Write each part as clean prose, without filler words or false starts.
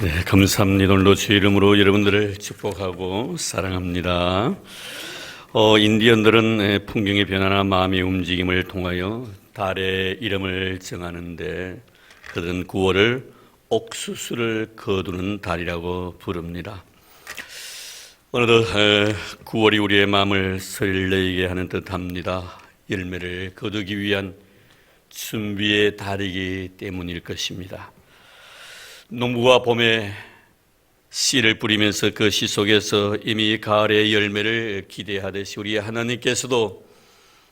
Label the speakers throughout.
Speaker 1: 네, 감사합니다. 오늘도 주의 이름으로 여러분들을 축복하고 사랑합니다. 인디언들은 풍경의 변화나 마음의 움직임을 통하여 달의 이름을 정하는데 그들은 9월을 옥수수를 거두는 달이라고 부릅니다. 어느덧 9월이 우리의 마음을 설레게 하는 듯합니다. 열매를 거두기 위한 준비의 달이기 때문일 것입니다. 농부가 봄에 씨를 뿌리면서 그 씨 속에서 이미 가을의 열매를 기대하듯이 우리 하나님께서도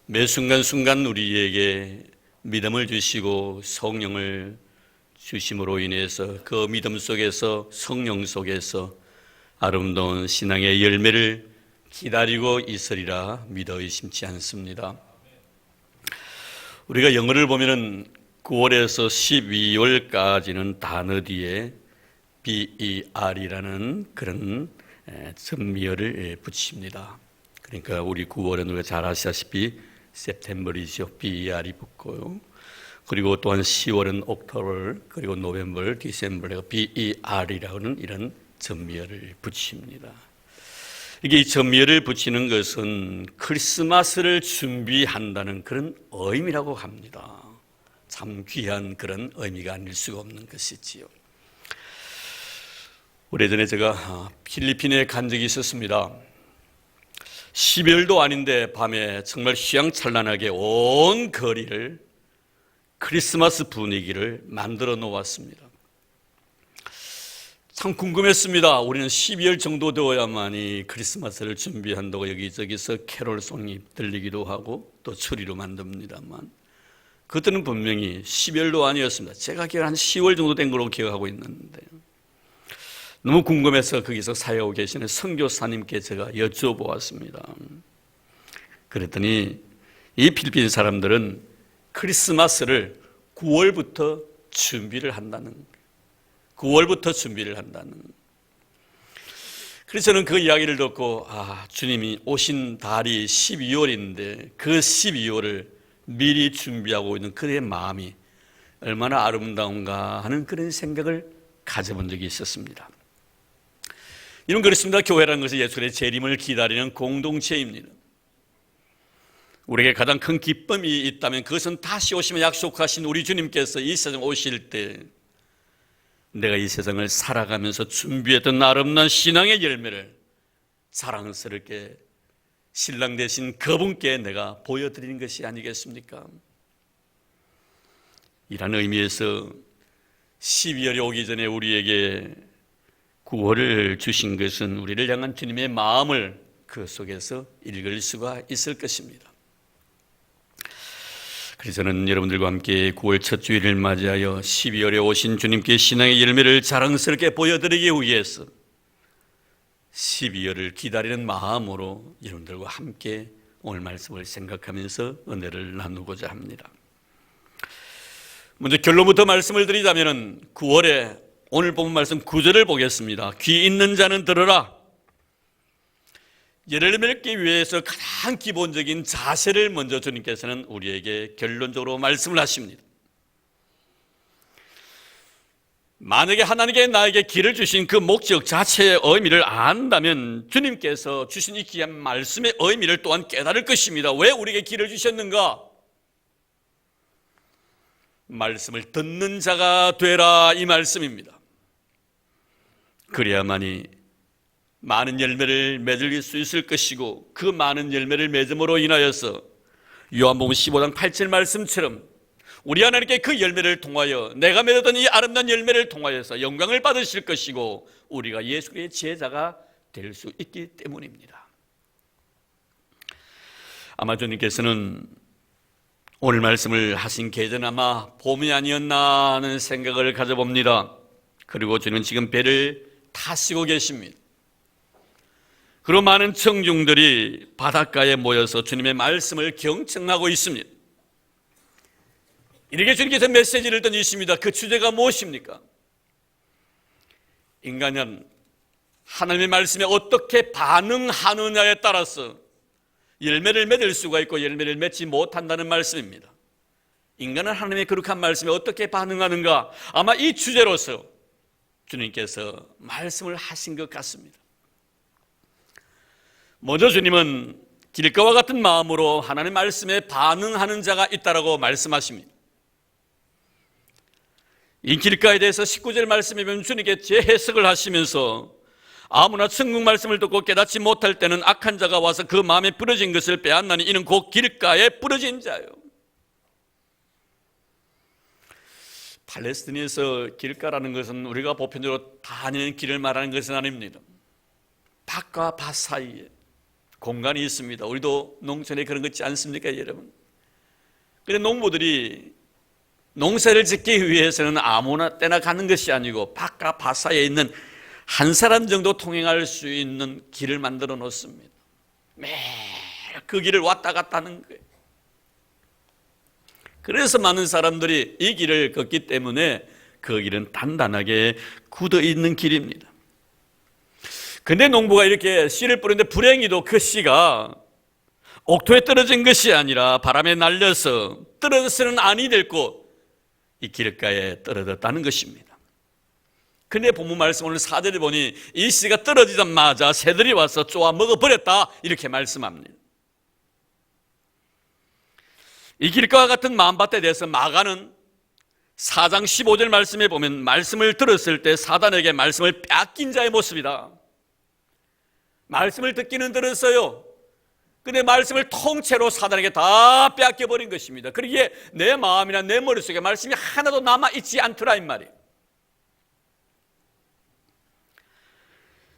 Speaker 1: 매 순간순간 우리에게 믿음을 주시고 성령을 주심으로 인해서 그 믿음 속에서 성령 속에서 아름다운 신앙의 열매를 기다리고 있으리라 믿어 의심치 않습니다. 우리가 영어를 보면은 9월에서 12월까지는 단어 뒤에 BER이라는 그런 전미어를 붙입니다. 그러니까 우리 9월은 우리가 잘 아시다시피 September이죠. BER이 붙고요. 그리고 또한 10월은 October, 그리고 November, December, BER이라는 이런 전미어를 붙입니다. 이게 이 전미어를 붙이는 것은 크리스마스를 준비한다는 그런 의미라고 합니다. 참 귀한 그런 의미가 아닐 수가 없는 것이지요. 오래전에 제가 필리핀에 간 적이 있었습니다. 12월도 아닌데 밤에 정말 휘황찬란하게 온 거리를 크리스마스 분위기를 만들어 놓았습니다. 참 궁금했습니다. 우리는 12월 정도 되어야만이 크리스마스를 준비한다고 여기저기서 캐롤송이 들리기도 하고 또 추리로 만듭니다만 그때는 분명히 12월도 아니었습니다. 제가 기억 한 10월 정도 된 걸로 기억하고 있는데 너무 궁금해서 거기서 사역하고 계시는 선교사님께 제가 여쭤보았습니다. 그랬더니 이 필리핀 사람들은 크리스마스를 9월부터 준비를 한다는 거예요. 9월부터 준비를 한다는. 그래서 저는 그 이야기를 듣고 주님이 오신 달이 12월인데 그 12월을 미리 준비하고 있는 그의 마음이 얼마나 아름다운가 하는 그런 생각을 가져본 적이 있었습니다. 이런 그렇습니다. 교회라는 것은 예수의 재림을 기다리는 공동체입니다. 우리에게 가장 큰 기쁨이 있다면 그것은 다시 오시면 약속하신 우리 주님께서 이 세상 오실 때 내가 이 세상을 살아가면서 준비했던 아름다운 신앙의 열매를 자랑스럽게 신랑 되신 그분께 내가 보여드리는 것이 아니겠습니까? 이런 의미에서 12월이 오기 전에 우리에게 9월을 주신 것은 우리를 향한 주님의 마음을 그 속에서 읽을 수가 있을 것입니다. 그래서 저는 여러분들과 함께 9월 첫 주일을 맞이하여 12월에 오신 주님께 신앙의 열매를 자랑스럽게 보여드리기 위해서 12월을 기다리는 마음으로 여러분들과 함께 오늘 말씀을 생각하면서 은혜를 나누고자 합니다. 먼저 결론부터 말씀을 드리자면 9월에 오늘 본 말씀 9절을 보겠습니다. 귀 있는 자는 들으라. 열매를 맺기 위해서 가장 기본적인 자세를 먼저 주님께서는 우리에게 결론적으로 말씀을 하십니다. 만약에 하나님께 나에게 길을 주신 그 목적 자체의 의미를 안다면 주님께서 주신 이 귀한 말씀의 의미를 또한 깨달을 것입니다. 왜 우리에게 길을 주셨는가? 말씀을 듣는 자가 되라 이 말씀입니다. 그래야만이 많은 열매를 맺을 수 있을 것이고 그 많은 열매를 맺음으로 인하여서 요한복음 15장 8절 말씀처럼 우리 하나님께 그 열매를 통하여 내가 맺었던 이 아름다운 열매를 통하여서 영광을 받으실 것이고 우리가 예수의 제자가 될 수 있기 때문입니다. 아마 주님께서는 오늘 말씀을 하신 계절은 아마 봄이 아니었나 하는 생각을 가져봅니다. 그리고 주님은 지금 배를 타시고 계십니다. 그리고 많은 청중들이 바닷가에 모여서 주님의 말씀을 경청하고 있습니다. 이렇게 주님께서 메시지를 던지십니다. 그 주제가 무엇입니까? 인간은 하나님의 말씀에 어떻게 반응하느냐에 따라서 열매를 맺을 수가 있고 열매를 맺지 못한다는 말씀입니다. 인간은 하나님의 거룩한 말씀에 어떻게 반응하는가? 아마 이 주제로서 주님께서 말씀을 하신 것 같습니다. 먼저 주님은 길가와 같은 마음으로 하나님의 말씀에 반응하는 자가 있다라고 말씀하십니다. 이 길가에 대해서 19절 말씀에 보면 주님께 재해석을 하시면서 아무나 천국 말씀을 듣고 깨닫지 못할 때는 악한 자가 와서 그 마음에 부러진 것을 빼앗나니 이는 곧 길가에 부러진 자요. 팔레스틴에서 길가라는 것은 우리가 보편적으로 다니는 길을 말하는 것은 아닙니다. 밭과 밭 사이에 공간이 있습니다. 우리도 농촌에 그런 거 있지 않습니까, 여러분? 그런데 농부들이 농사를 짓기 위해서는 아무나 때나 가는 것이 아니고 밭과 밭 사이에 있는 한 사람 정도 통행할 수 있는 길을 만들어 놓습니다. 매일 그 길을 왔다 갔다 하는 거예요. 그래서 많은 사람들이 이 길을 걷기 때문에 그 길은 단단하게 굳어 있는 길입니다. 근데 농부가 이렇게 씨를 뿌리는데 불행히도 그 씨가 옥토에 떨어진 것이 아니라 바람에 날려서 떨어져서는 아니 될 곳, 이 길가에 떨어졌다는 것입니다. 근데 본문 말씀 오늘 4절에 보니 이 씨가 떨어지자마자 새들이 와서 쪼아 먹어버렸다 이렇게 말씀합니다. 이 길가와 같은 마음밭에 대해서 마가는 4장 15절 말씀에 보면 말씀을 들었을 때 사단에게 말씀을 빼앗긴 자의 모습이다. 말씀을 듣기는 들었어요. 근데 말씀을 통째로 사단에게 다 빼앗겨버린 것입니다. 그러기에 내 마음이나 내 머릿속에 말씀이 하나도 남아있지 않더라 이 말이에요.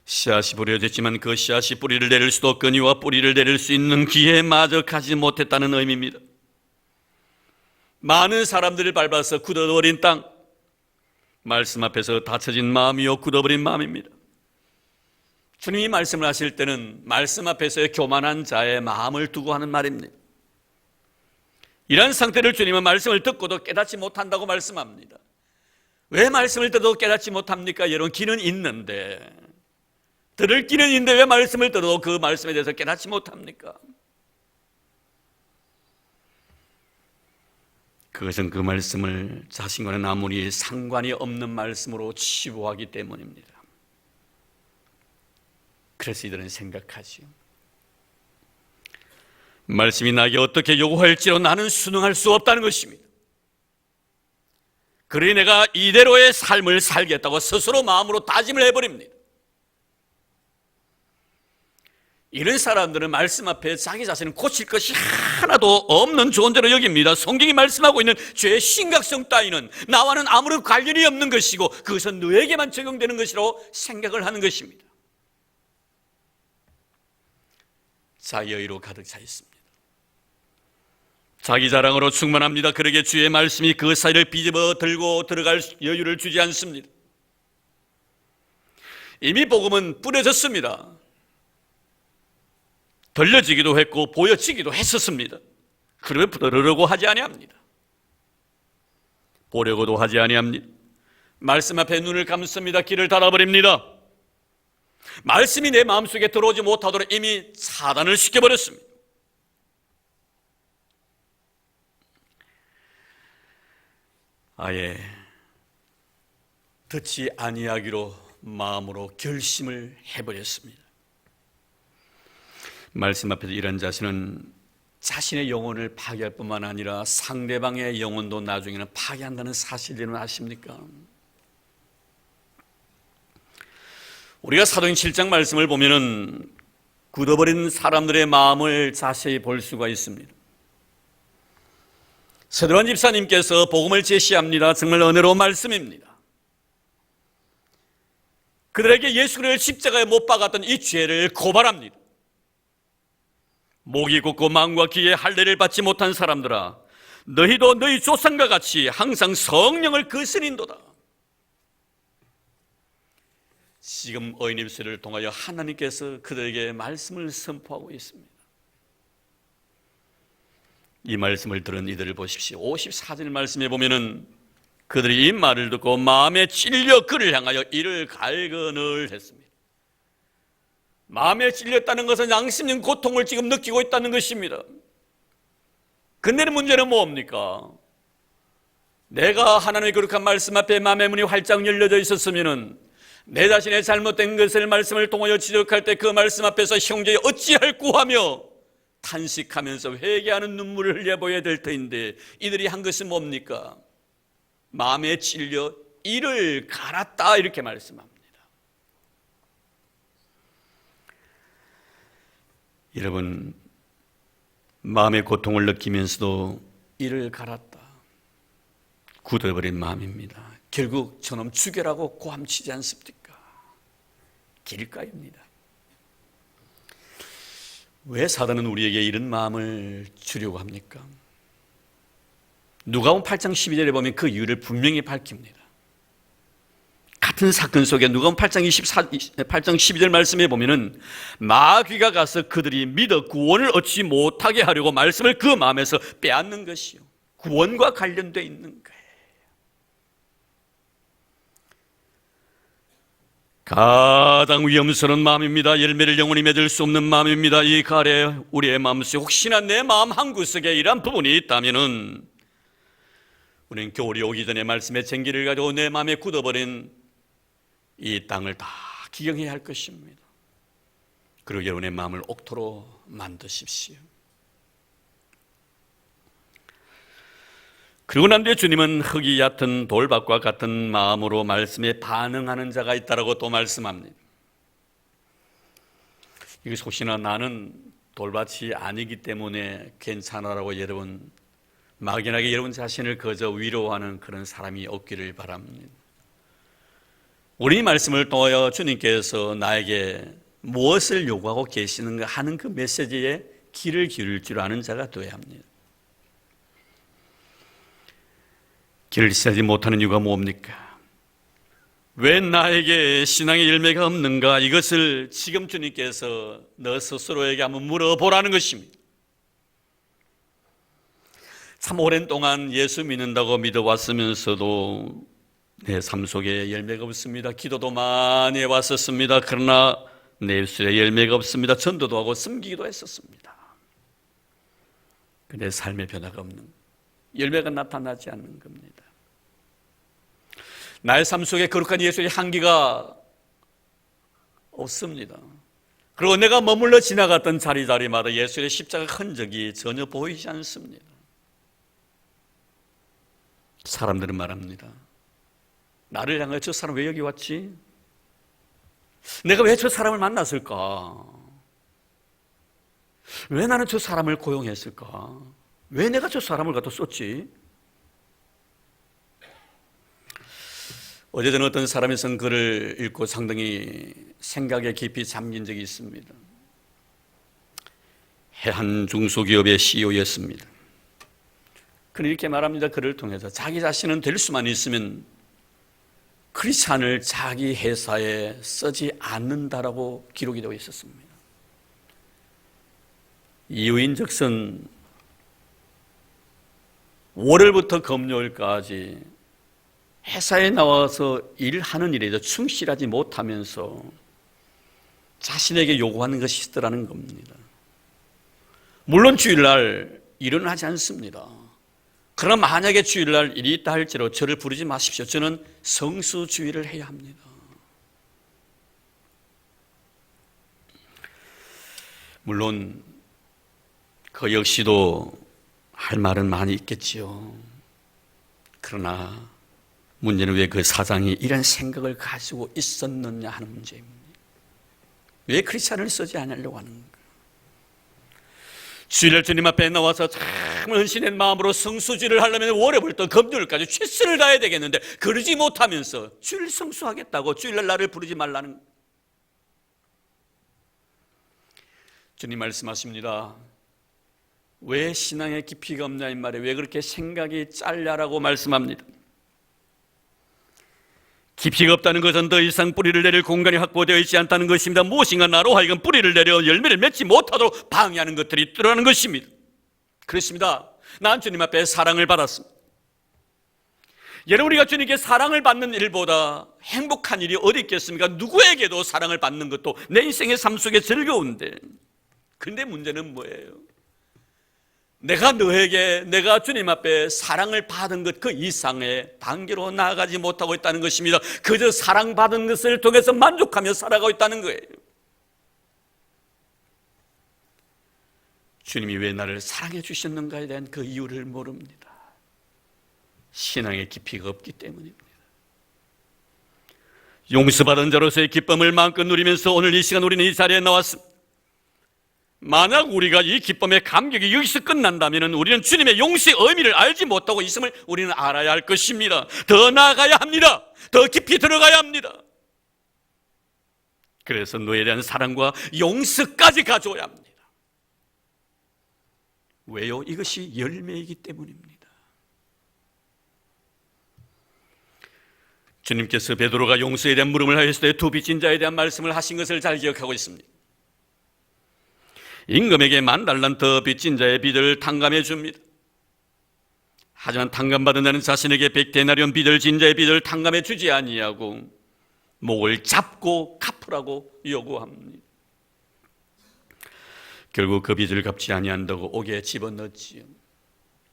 Speaker 1: 씨앗이 뿌려졌지만 그 씨앗이 뿌리를 내릴 수도 없거니와 뿌리를 내릴 수 있는 기회마저 가지 못했다는 의미입니다. 많은 사람들을 밟아서 굳어버린 땅, 말씀 앞에서 닫혀진 마음이요 굳어버린 마음입니다. 주님이 말씀을 하실 때는 말씀 앞에서의 교만한 자의 마음을 두고 하는 말입니다. 이런 상태를 주님은 말씀을 듣고도 깨닫지 못한다고 말씀합니다. 왜 말씀을 듣어도 깨닫지 못합니까? 여러분, 귀는 있는데, 들을 귀는 있는데 왜 말씀을 들어도 그 말씀에 대해서 깨닫지 못합니까? 그것은 그 말씀을 자신과는 아무리 상관이 없는 말씀으로 치부하기 때문입니다. 그래서 이들은 생각하지요. 말씀이 나에게 어떻게 요구할지로 나는 순응할 수 없다는 것입니다. 그러니 내가 이대로의 삶을 살겠다고 스스로 마음으로 다짐을 해버립니다. 이런 사람들은 말씀 앞에 자기 자신을 고칠 것이 하나도 없는 존재로 여깁니다. 성경이 말씀하고 있는 죄의 심각성 따위는 나와는 아무런 관련이 없는 것이고 그것은 너에게만 적용되는 것이라고 생각을 하는 것입니다. 자기의로 가득 차 있습니다. 자기 자랑으로 충만합니다. 그러기에 주의 말씀이 그 사이를 비집어 들고 들어갈 여유를 주지 않습니다. 이미 복음은 뿌려졌습니다. 들려지기도 했고 보여지기도 했었습니다. 그러면 들으려고 하지 아니합니다. 보려고도 하지 아니합니다. 말씀 앞에 눈을 감습니다. 귀를 닫아버립니다. 말씀이 내 마음속에 들어오지 못하도록 이미 차단을 시켜버렸습니다. 아예 듣지 아니하기로 마음으로 결심을 해버렸습니다. 말씀 앞에서 이런 자신은 자신의 영혼을 파괴할 뿐만 아니라 상대방의 영혼도 나중에는 파괴한다는 사실을 아십니까? 우리가 사도행 7장 말씀을 보면은 굳어버린 사람들의 마음을 자세히 볼 수가 있습니다. 서두환 집사님께서 복음을 제시합니다. 정말 은혜로운 말씀입니다. 그들에게 예수 그리스도를 십자가에 못 박았던 이 죄를 고발합니다. 목이 굳고 마음과 귀에 할례를 받지 못한 사람들아, 너희도 너희 조상과 같이 항상 성령을 거스린도다. 지금 어인입술을 통하여 하나님께서 그들에게 말씀을 선포하고 있습니다. 이 말씀을 들은 이들을 보십시오. 54절 말씀에 보면은 그들이 이 말을 듣고 마음에 찔려 그를 향하여 이를 갈근을 했습니다. 마음에 찔렸다는 것은 양심적 고통을 지금 느끼고 있다는 것입니다. 근데 문제는 뭡니까? 내가 하나님의 거룩한 말씀 앞에 마음의 문이 활짝 열려져 있었으면은 내 자신의 잘못된 것을 말씀을 통하여 지적할 때 그 말씀 앞에서 형제여 어찌할 구하며 탄식하면서 회개하는 눈물을 흘려보여야 될 터인데 이들이 한 것은 뭡니까? 마음에 찔려 이를 갈았다 이렇게 말씀합니다. 여러분, 마음의 고통을 느끼면서도 이를 갈았다, 굳어버린 마음입니다. 결국 저놈 죽여라고 고함치지 않습니까? 길가입니다. 왜 사단은 우리에게 이런 마음을 주려고 합니까? 누가복음 8장 12절에 보면 그 이유를 분명히 밝힙니다. 같은 사건 속에 누가복음 8장 12절 말씀에 보면은 마귀가 가서 그들이 믿어 구원을 얻지 못하게 하려고 말씀을 그 마음에서 빼앗는 것이요, 구원과 관련되어 있는 거예요. 가장 위험스러운 마음입니다. 열매를 영원히 맺을 수 없는 마음입니다. 이 가래 우리의 마음속에 혹시나 내 마음 한구석에 이러한 부분이 있다면은 우리는 겨울이 오기 전에 말씀의 쟁기를 가지고 내 마음에 굳어버린 이 땅을 다 기경해야 할 것입니다. 그리고 여러분의 마음을 옥토로 만드십시오. 그리고 난 뒤에 주님은 흙이 얕은 돌밭과 같은 마음으로 말씀에 반응하는 자가 있다라고 또 말씀합니다. 이게 혹시나 나는 돌밭이 아니기 때문에 괜찮아라고 여러분 막연하게 여러분 자신을 그저 위로하는 그런 사람이 없기를 바랍니다. 우리 말씀을 통하여 주님께서 나에게 무엇을 요구하고 계시는가 하는 그 메시지에 귀를 기울일 줄 아는 자가 되어야 합니다. 길을 찾지 못하는 이유가 뭡니까? 왜 나에게 신앙의 열매가 없는가? 이것을 지금 주님께서 너 스스로에게 한번 물어보라는 것입니다. 참 오랜 동안 예수 믿는다고 믿어왔으면서도 내 삶 속에 열매가 없습니다. 기도도 많이 해왔었습니다. 그러나 내 입술에 열매가 없습니다. 전도도 하고 섬기기도 했었습니다. 근데 삶의 변화가 없는, 열매가 나타나지 않는 겁니다. 나의 삶 속에 거룩한 예수의 향기가 없습니다. 그리고 내가 머물러 지나갔던 자리마다 예수의 십자가 흔적이 전혀 보이지 않습니다. 사람들은 말합니다. 나를 향해 저 사람 왜 여기 왔지? 내가 왜 저 사람을 만났을까? 왜 나는 저 사람을 고용했을까? 왜 내가 저 사람을 갖다 썼지? 어제 저는 어떤 사람이 쓴 글을 읽고 상당히 생각에 깊이 잠긴 적이 있습니다. 한 중소기업의 CEO였습니다. 그는 이렇게 말합니다. 글을 통해서 자기 자신은 될 수만 있으면 크리스찬을 자기 회사에 쓰지 않는다라고 기록이 되어 있었습니다. 이유인즉슨 월요일부터 금요일까지 회사에 나와서 일하는 일에 충실하지 못하면서 자신에게 요구하는 것이 있더라는 겁니다. 물론 주일날 일은 하지 않습니다. 그러나 만약에 주일날 일이 있다 할지라도 저를 부르지 마십시오. 저는 성수주의를 해야 합니다. 물론 그 역시도 할 말은 많이 있겠지요. 그러나 문제는 왜 그 사장이 이런 생각을 가지고 있었느냐 하는 문제입니다. 왜 크리스찬을 쓰지 않으려고 하는 건가? 주일날 주님 앞에 나와서 참 헌신된 마음으로 성수주의를 하려면 월요일부터 금요일까지 최선을 다해야 되겠는데 그러지 못하면서 주일 성수하겠다고 주일날 나를 부르지 말라는, 주님 말씀하십니다. 왜 신앙에 깊이가 없냐 이 말에 왜 그렇게 생각이 짧냐라고 말씀합니다. 깊이가 없다는 것은 더 이상 뿌리를 내릴 공간이 확보되어 있지 않다는 것입니다. 무엇인가 나로 하여금 뿌리를 내려 열매를 맺지 못하도록 방해하는 것들이 있더라는 것입니다. 그렇습니다. 난 주님 앞에 사랑을 받았습니다. 여러분, 우리가 주님께 사랑을 받는 일보다 행복한 일이 어디 있겠습니까? 누구에게도 사랑을 받는 것도 내 인생의 삶 속에 즐거운데, 그런데 문제는 뭐예요? 내가 너에게 내가 주님 앞에 사랑을 받은 것 그 이상의 단계로 나아가지 못하고 있다는 것입니다. 그저 사랑받은 것을 통해서 만족하며 살아가고 있다는 거예요. 주님이 왜 나를 사랑해 주셨는가에 대한 그 이유를 모릅니다. 신앙의 깊이가 없기 때문입니다. 용서받은 자로서의 기쁨을 마음껏 누리면서 오늘 이 시간 우리는 이 자리에 나왔습니다. 만약 우리가 이 기쁨의 감격이 여기서 끝난다면 우리는 주님의 용서의 의미를 알지 못하고 있음을 우리는 알아야 할 것입니다. 더 나아가야 합니다. 더 깊이 들어가야 합니다. 그래서 너에 대한 사랑과 용서까지 가져야 합니다. 왜요? 이것이 열매이기 때문입니다. 주님께서 베드로가 용서에 대한 물음을 하였을 때 두 빚진 자에 대한 말씀을 하신 것을 잘 기억하고 있습니다. 임금에게 10,000달란트 빚진 자의 빚을 탕감해 줍니다. 하지만 탕감받은 자는 자신에게 100데나리온 빚을 진 자의 빚을 탕감해 주지 아니하고 목을 잡고 갚으라고 요구합니다. 결국 그 빚을 갚지 아니한다고 옥에 집어넣지요.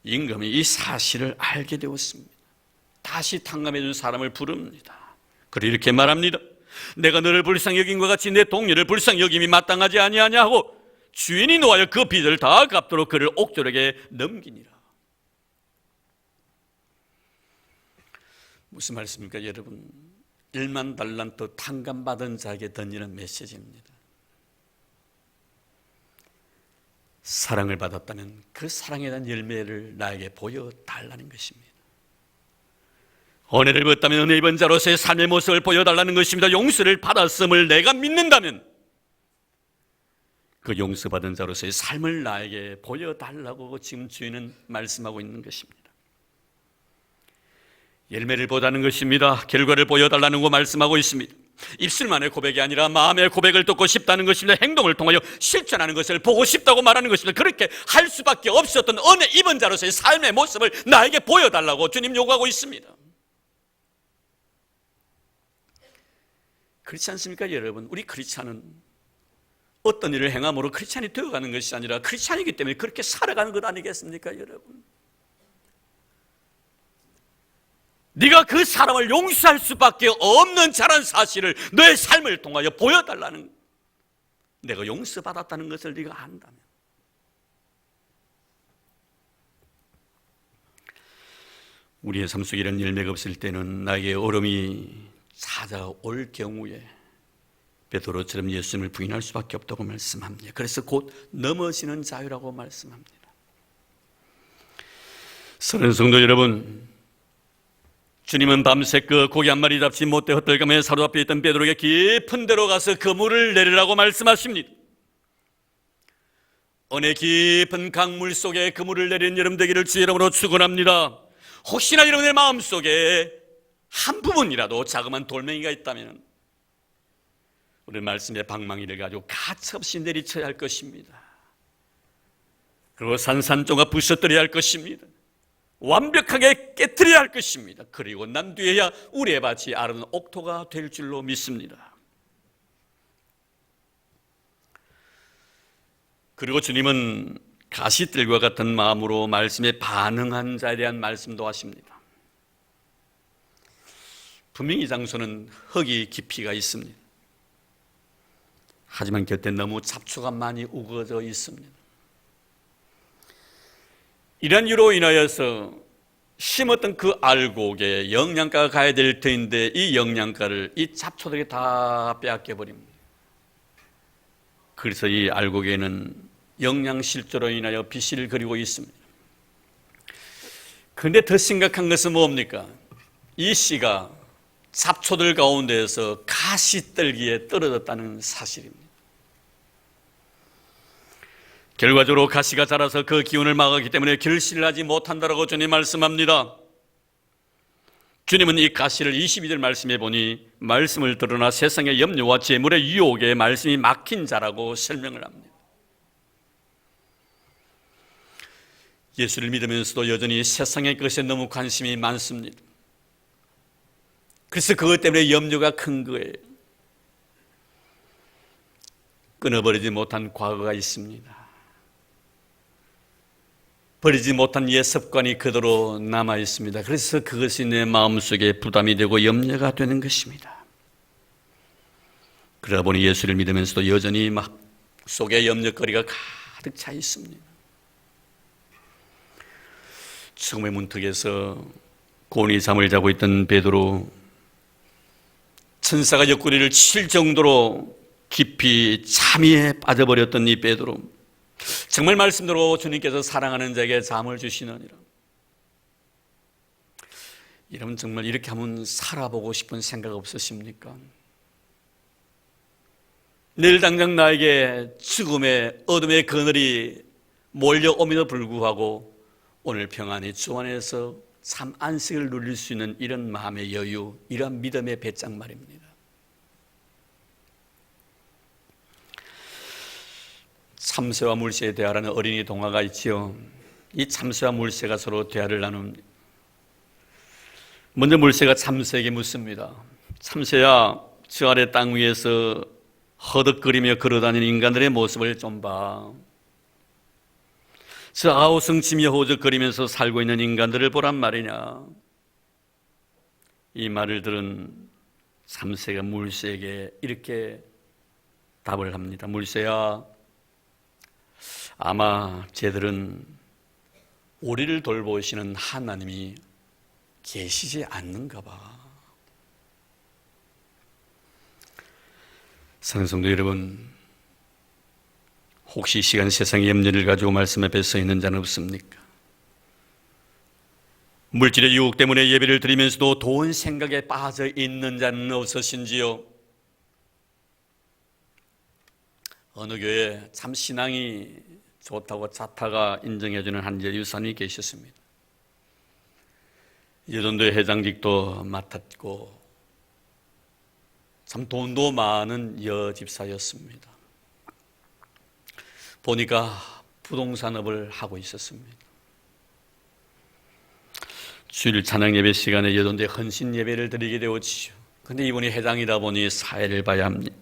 Speaker 1: 임금이 이 사실을 알게 되었습니다. 다시 탕감해 준 사람을 부릅니다. 그리고 이렇게 말합니다. 내가 너를 불쌍히 여긴 것 같이 내 동료를 불쌍히 여김이 마땅하지 아니하냐 하고 주인이 노하여 그 빚을 다 갚도록 그를 옥졸에게 넘기니라. 무슨 말씀입니까 여러분? 10,000달란트 탕감받은 자에게 던지는 메시지입니다. 사랑을 받았다면 그 사랑에 대한 열매를 나에게 보여달라는 것입니다. 은혜를 받았다면 은혜 입은 자로서의 삶의 모습을 보여달라는 것입니다. 용서를 받았음을 내가 믿는다면 그 용서받은 자로서의 삶을 나에게 보여달라고 지금 주인은 말씀하고 있는 것입니다. 열매를 보다는 것입니다. 결과를 보여달라는 거 말씀하고 있습니다. 입술만의 고백이 아니라 마음의 고백을 듣고 싶다는 것입니다. 행동을 통하여 실천하는 것을 보고 싶다고 말하는 것입니다. 그렇게 할 수밖에 없었던 은혜 입은 자로서의 삶의 모습을 나에게 보여달라고 주님 요구하고 있습니다. 그렇지 않습니까 여러분? 우리 크리스찬은 어떤 일을 행함으로 크리스찬이 되어가는 것이 아니라 크리스찬이기 때문에 그렇게 살아가는 것 아니겠습니까 여러분? 네가 그 사람을 용서할 수밖에 없는 자란 사실을 너의 삶을 통하여 보여달라는, 내가 용서받았다는 것을 네가 안다면. 우리의 삶 속에 이런 열매가 없을 때는 나에게 어려움이 찾아올 경우에 베드로처럼 예수님을 부인할 수밖에 없다고 말씀합니다. 그래서 곧 넘어지는 자유라고 말씀합니다. 사랑하는 성도 여러분, 주님은 밤새 그 고기 한 마리 잡지 못해 헛들감에 사로잡혀 있던 베드로에게 깊은 데로 가서 그물을 내리라고 말씀하십니다. 은혜 깊은 강물 속에 그물을 내리는 여러분 되기를 주의 이름으로 축원합니다. 혹시나 여러분의 마음속에 한 부분이라도 자그마한 돌멩이가 있다면 우리 말씀의 방망이를 가지고 가차없이 내리쳐야 할 것입니다. 그리고 산산조각 부셔뜨려야 할 것입니다. 완벽하게 깨트려야 할 것입니다. 그리고 난 뒤에야 우리의 밭이 아름다운 옥토가 될 줄로 믿습니다. 그리고 주님은 가시들과 같은 마음으로 말씀에 반응한 자에 대한 말씀도 하십니다. 분명히 이 장소는 흙이 깊이가 있습니다. 하지만 곁에 너무 잡초가 많이 우거져 있습니다. 이런 이유로 인하여서 심었던 그 알곡에 영양가가 가야 될 터인데 이 영양가를 이 잡초들이 다 빼앗겨 버립니다. 그래서 이 알곡에는 영양실조로 인하여 비실을 그리고 있습니다. 그런데 더 심각한 것은 뭡니까? 이 씨가 잡초들 가운데에서 가시떨기에 떨어졌다는 사실입니다. 결과적으로 가시가 자라서 그 기운을 막았기 때문에 결실을 하지 못한다라고 주님 말씀합니다. 주님은 이 가시를 22절 말씀해 보니 말씀을 들으나 세상의 염려와 재물의 유혹에 말씀이 막힌 자라고 설명을 합니다. 예수를 믿으면서도 여전히 세상의 것에 너무 관심이 많습니다. 그래서 그것 때문에 염려가 큰 거예요. 끊어버리지 못한 과거가 있습니다. 버리지 못한 옛 습관이 그대로 남아 있습니다. 그래서 그것이 내 마음속에 부담이 되고 염려가 되는 것입니다. 그러다 보니 예수를 믿으면서도 여전히 막 속에 염려거리가 가득 차 있습니다. 죽음의 문턱에서 고온히 잠을 자고 있던 베드로, 천사가 옆구리를 칠 정도로 깊이 잠에 빠져버렸던 이 베드로, 정말 말씀대로 주님께서 사랑하는 자에게 잠을 주시느니라. 여러분 정말 이렇게 하면 살아보고 싶은 생각 없으십니까? 내일 당장 나에게 죽음의 어둠의 그늘이 몰려옴에도 불구하고 오늘 평안히 주 안에서 참 안식을 누릴 수 있는 이런 마음의 여유, 이런 믿음의 배짱 말입니다. 참새와 물새에 대하라는 어린이 동화가 있지요. 이 참새와 물새가 서로 대화를 나눕니다. 먼저 물새가 참새에게 묻습니다. 참새야, 저 아래 땅 위에서 허덕거리며 걸어다니는 인간들의 모습을 좀 봐. 저 아우성치며 호적거리면서 살고 있는 인간들을 보란 말이냐. 이 말을 들은 참새가 물새에게 이렇게 답을 합니다. 물새야, 아마 쟤들은 우리를 돌보시는 하나님이 계시지 않는가 봐. 사랑하는 성도 여러분, 혹시 이 시간 세상의 염려를 가지고 말씀 앞에 서 있는 자는 없습니까? 물질의 유혹 때문에 예배를 드리면서도 돈 생각에 빠져 있는 자는 없으신지요? 어느 교회에 참 신앙이 좋다고 자타가 인정해주는 한 여유사님이 계셨습니다. 여전도의 회장직도 맡았고 참 돈도 많은 여집사였습니다. 보니까 부동산업을 하고 있었습니다. 주일 찬양 예배 시간에 여전도에 헌신 예배를 드리게 되었지요. 그런데 이분이 회장이다 보니 사회를 봐야 합니다.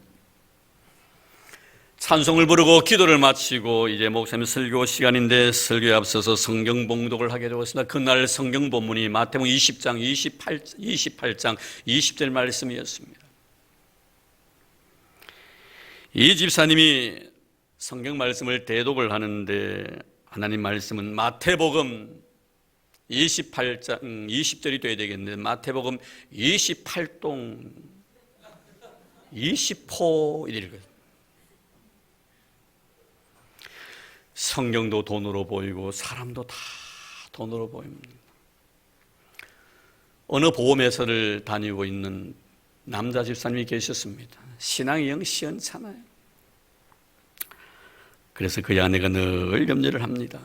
Speaker 1: 찬송을 부르고 기도를 마치고 이제 목사님 설교 시간인데 설교에 앞서서 성경 봉독을 하게 되었습니다. 그날 성경 본문이 마태복음 20장 28장 20절 말씀이었습니다. 이 집사님이 성경 말씀을 대독을 하는데 하나님 말씀은 마태복음 28장 20절이 돼야 되겠는데 마태복음 28동 20호 이렇게 성경도 돈으로 보이고 사람도 다 돈으로 보입니다. 어느 보험회사를 다니고 있는 남자 집사님이 계셨습니다. 신앙이 영 시원찮아요. 그래서 그의 아내가 늘 염려를 합니다.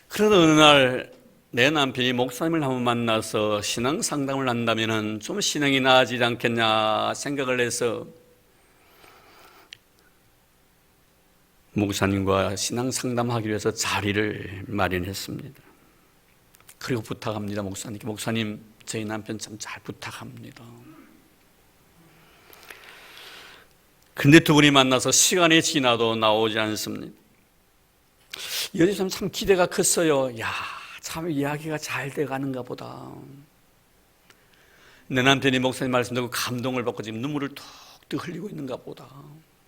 Speaker 1: 그러던 어느 날 내 남편이 목사님을 한번 만나서 신앙 상담을 한다면 좀 신앙이 나아지지 않겠냐 생각을 해서 목사님과 신앙 상담하기 위해서 자리를 마련했습니다. 그리고 부탁합니다. 목사님께. 목사님, 저희 남편 참 잘 부탁합니다. 근데 두 분이 만나서 시간이 지나도 나오지 않습니다. 여기서 참 기대가 컸어요. 야, 참 이야기가 잘 돼가는가 보다. 내 남편이 목사님 말씀 듣고 감동을 받고 지금 눈물을 툭툭 흘리고 있는가 보다.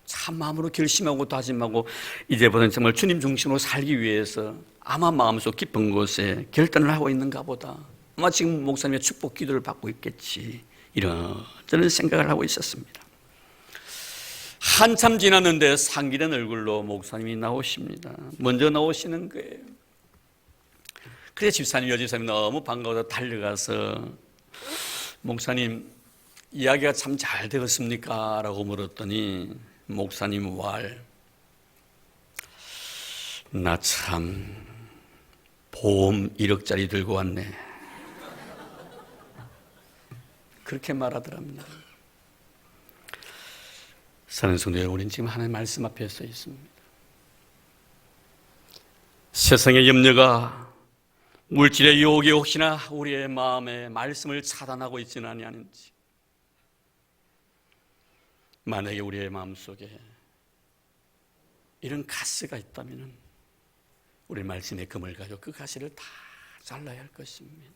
Speaker 1: 참 마음으로 결심하고 다짐하고 이제부터는 정말 주님 중심으로 살기 위해서 아마 마음속 깊은 곳에 결단을 하고 있는가 보다. 아마 지금 목사님의 축복 기도를 받고 있겠지. 이런 저는 생각을 하고 있었습니다. 한참 지났는데 상기된 얼굴로 목사님이 나오십니다. 먼저 나오시는 거예요. 그래 집사님, 여집사님 너무 반가워서 달려가서 목사님 이야기가 참 잘 되었습니까? 라고 물었더니 목사님 왈, 나 참 보험 1억짜리 들고 왔네. 그렇게 말하더랍니다. 사랑하는 성도 여러분, 우리는 지금 하나님의 말씀 앞에 서 있습니다. 세상의 염려가 물질의 유혹이 혹시나 우리의 마음에 말씀을 차단하고 있지는 아니하는지, 만약에 우리의 마음속에 이런 가스가 있다면 우리 말씀의 금을 가지고 그 가시를 다 잘라야 할 것입니다.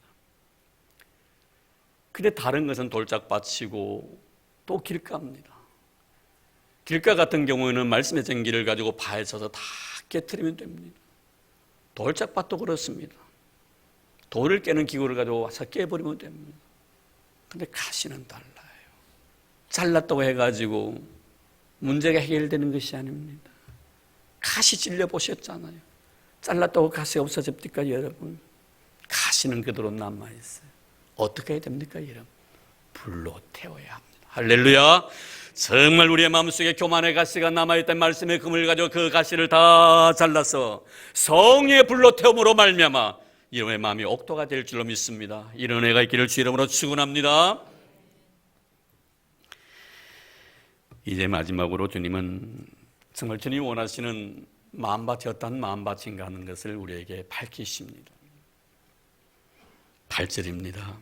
Speaker 1: 근데 다른 것은 돌짝 받치고 또 길가입니다. 길가 같은 경우에는 말씀의 전기를 가지고 파헤쳐서 다 깨트리면 됩니다. 돌짝밭도 그렇습니다. 돌을 깨는 기구를 가지고 와서 깨버리면 됩니다. 근데 가시는 달라요. 잘랐다고 해가지고 문제가 해결되는 것이 아닙니다. 가시 찔려 보셨잖아요. 잘랐다고 가시 없어집니까, 여러분? 가시는 그대로 남아있어요. 어떻게 해야 됩니까, 여러분? 불로 태워야 합니다. 할렐루야. 정말 우리의 마음속에 교만의 가시가 남아있던 말씀의 금을 가지고 그 가시를 다 잘라서 성령의 불로 태움으로 말미암아 이런 마음이 옥토가 될 줄로 믿습니다. 이런 은혜가 있기를 주 이름으로 축원합니다. 이제 마지막으로 주님은 정말 주님이 원하시는 마음밭이 어떤 마음밭인가 하는 것을 우리에게 밝히십니다. 8절입니다.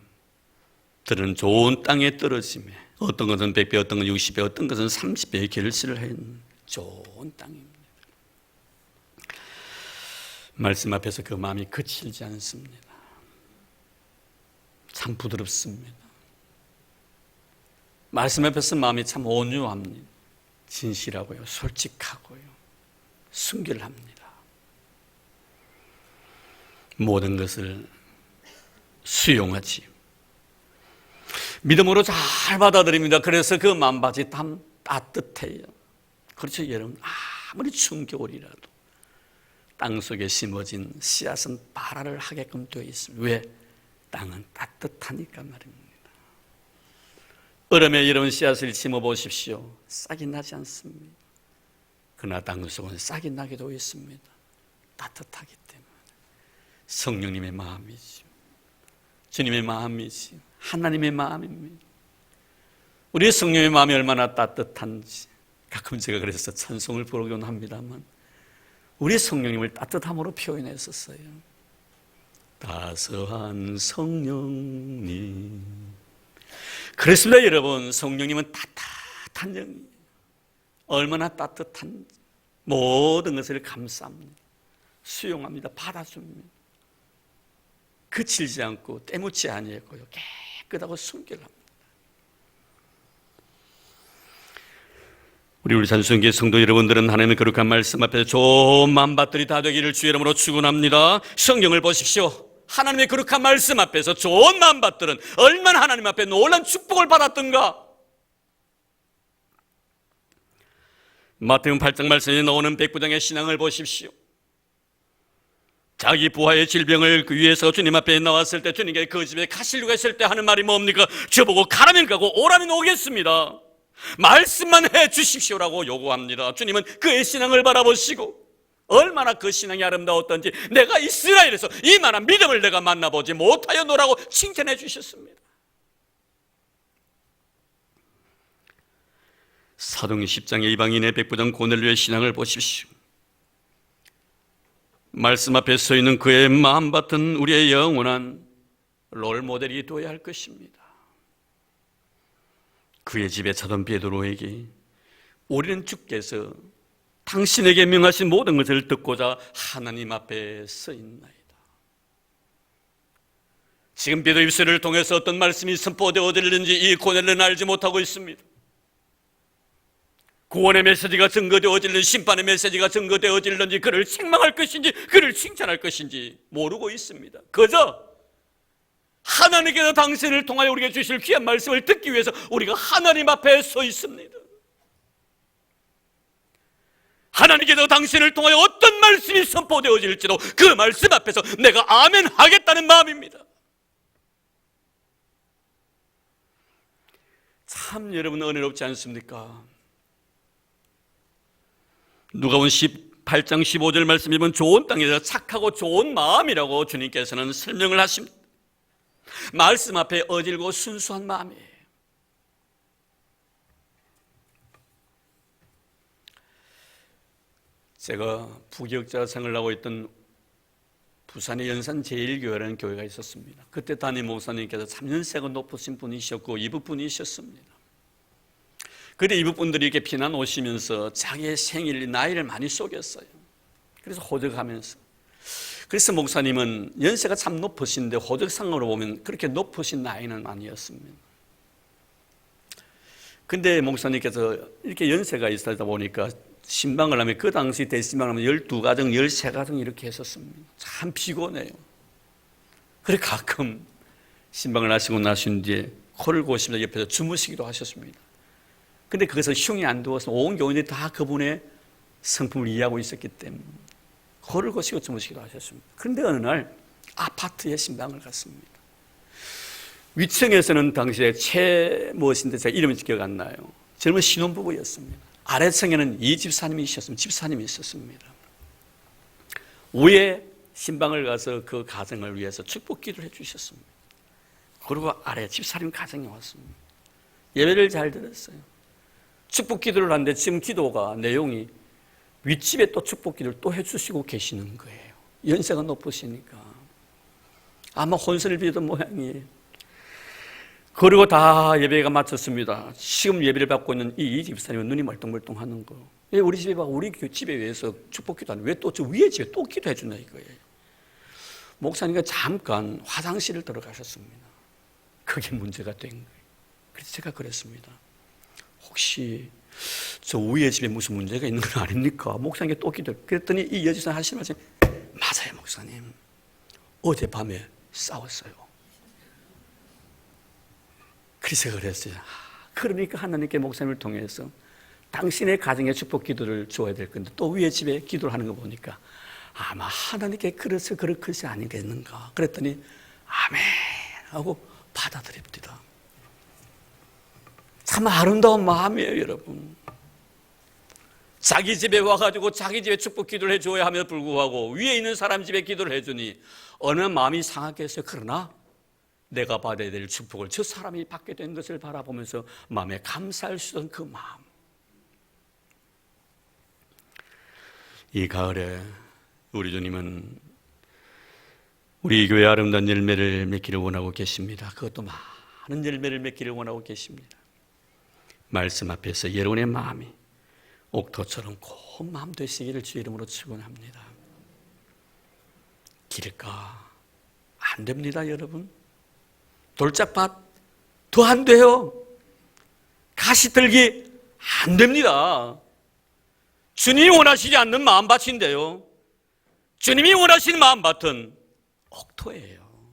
Speaker 1: 들은 좋은 땅에 떨어짐에 어떤 것은 100배, 어떤 것은 60배, 어떤 것은 30배의 결실을 한 좋은 땅입니다. 말씀 앞에서 그 마음이 거칠지 않습니다. 참 부드럽습니다. 말씀 앞에서 마음이 참 온유합니다. 진실하고요, 솔직하고요, 순결합니다. 모든 것을 수용하지 믿음으로 잘 받아들입니다. 그래서 그 마음밭이 참 따뜻해요. 그렇죠, 여러분. 아무리 추운 겨울이라도 땅속에 심어진 씨앗은 발화를 하게끔 되어 있습니다. 왜? 땅은 따뜻하니까 말입니다. 얼음에 이런 씨앗을 심어 보십시오. 싹이 나지 않습니다. 그러나 땅속은 싹이 나게 되어 있습니다. 따뜻하기 때문에. 성령님의 마음이죠. 주님의 마음이지, 하나님의 마음입니다. 우리의 성령의 마음이 얼마나 따뜻한지 가끔 제가 그래서 찬송을 부르곤 합니다만 우리의 성령님을 따뜻함으로 표현했었어요. 따스한 성령님. 그렇습니다, 여러분. 성령님은 따뜻한 영이에요. 얼마나 따뜻한지 모든 것을 감쌉니다. 수용합니다. 받아줍니다. 그칠지 않고 때묻지 아니했고요. 깨끗하고 순결합니다. 우리 찬송교회 성도 여러분들은 하나님의 거룩한 말씀 앞에서 좋은 마음밭들이 다 되기를 주의 이름으로 축원합니다. 성경을 보십시오. 하나님의 거룩한 말씀 앞에서 좋은 마음밭들은 얼마나 하나님 앞에 놀라운 축복을 받았던가. 마태복음 8장 말씀에 나오는 백부장의 신앙을 보십시오. 자기 부하의 질병을 위해서 주님 앞에 나왔을 때 주님께 그 집에 가시려고 했을 때 하는 말이 뭡니까? 저보고 가라면 가고 오라면 오겠습니다. 말씀만 해 주십시오라고 요구합니다. 주님은 그의 신앙을 바라보시고 얼마나 그 신앙이 아름다웠던지 내가 이스라엘에서 이만한 믿음을 내가 만나보지 못하였노라고 칭찬해 주셨습니다. 사도행 10장의 이방인의 백부장 고넬료의 신앙을 보십시오. 말씀 앞에 서 있는 그의 마음밭은 우리의 영원한 롤모델이 되어야 할 것입니다. 그의 집에 찾아온 베드로에게 우리는 주께서 당신에게 명하신 모든 것을 듣고자 하나님 앞에 서 있나이다. 지금 베드로 입술을 통해서 어떤 말씀이 선포되어지는지 이 고넬료는 알지 못하고 있습니다. 구원의 메시지가 증거되어질는지 심판의 메시지가 증거되어질는지 그를 책망할 것인지 그를 칭찬할 것인지 모르고 있습니다. 그저 하나님께서 당신을 통하여 우리에게 주실 귀한 말씀을 듣기 위해서 우리가 하나님 앞에 서 있습니다. 하나님께서 당신을 통하여 어떤 말씀이 선포되어질지도 그 말씀 앞에서 내가 아멘 하겠다는 마음입니다. 참 여러분 은혜롭지 않습니까? 누가복음 18장 15절 말씀이 보면 좋은 땅에서 착하고 좋은 마음이라고 주님께서는 설명을 하십니다. 말씀 앞에 어질고 순수한 마음이에요. 제가 부교육자 생활을 하고 있던 부산의 연산 제1교회라는 교회가 있었습니다. 그때 담임 목사님께서 3년생은 높으신 분이셨고 이북분이셨습니다. 그런데 이북분들이 이렇게 피난 오시면서 자기의 생일, 나이를 많이 속였어요. 그래서 호적하면서 그래서 목사님은 연세가 참 높으신데 호적상으로 보면 그렇게 높으신 나이는 아니었습니다. 근데 목사님께서 이렇게 연세가 있다 보니까 신방을 하면 그 당시 대신방을 하면 12가정, 13가정 이렇게 했었습니다. 참 피곤해요. 그래 가끔 신방을 하시고 나신 뒤에 코를 고시면서 옆에서 주무시기도 하셨습니다. 근데 그것을 흉이 안 두어서 온 교인들이 다 그분의 성품을 이해하고 있었기 때문에 코를 고시고 주무시기도 하셨습니다. 그런데 어느 날 아파트에 신방을 갔습니다. 위층에서는 당시에 무엇인데 제가 이름이 기억 안 나요. 젊은 신혼부부였습니다. 아래층에는 이 집사님이 있었습니다. 위에 신방을 가서 그 가정을 위해서 축복 기도를 해주셨습니다. 그리고 아래 집사님 가정에 왔습니다. 예배를 잘 들었어요. 축복 기도를 하는데 지금 기도가 내용이 윗집에 또 축복 기도를 또 해주시고 계시는 거예요. 연세가 높으시니까 아마 혼선을 빚던 모양이에요. 그리고 다 예배가 마쳤습니다. 지금 예배를 받고 있는 이 집사님은 눈이 멀뚱멀뚱하는 거예요. 왜 우리 집에 봐, 우리 집에 위해서 축복 기도 하는 왜 또 저 위에 집에 또 기도해 준다 이거예요. 목사님과 잠깐 화장실을 들어가셨습니다. 그게 문제가 된 거예요. 그래서 제가 그랬습니다. 혹시 저 위에 집에 무슨 문제가 있는 건 아닙니까? 목사님께 또 기도. 그랬더니 이 여지사 하시는 말씀, 맞아요 목사님. 어젯밤에 싸웠어요. 그래서 그랬어요. 그러니까 하나님께 목사님을 통해서 당신의 가정에 축복 기도를 줘야 될 건데 또 위에 집에 기도를 하는 거 보니까 아마 하나님께 그래서 그럴 것이 아니겠는가. 그랬더니 아멘 하고 받아들입니다. 참 아름다운 마음이에요 여러분. 자기 집에 와가지고 자기 집에 축복 기도를 해줘야 함에도 불구하고 위에 있는 사람 집에 기도를 해주니 어느 마음이 상하겠어요. 그러나 내가 받아야 될 축복을 저 사람이 받게 된 것을 바라보면서 마음에 감사할 수 있는 그 마음. 이 가을에 우리 주님은 우리 교회 아름다운 열매를 맺기를 원하고 계십니다. 그것도 많은 열매를 맺기를 원하고 계십니다. 말씀 앞에서 여러분의 마음이 옥토처럼 고운 마음 되시기를 주의 이름으로 축원합니다. 길까? 안 됩니다 여러분. 돌짝밭 더 안 돼요. 가시떨기 안 됩니다. 주님이 원하시지 않는 마음밭인데요. 주님이 원하시는 마음밭은 옥토예요.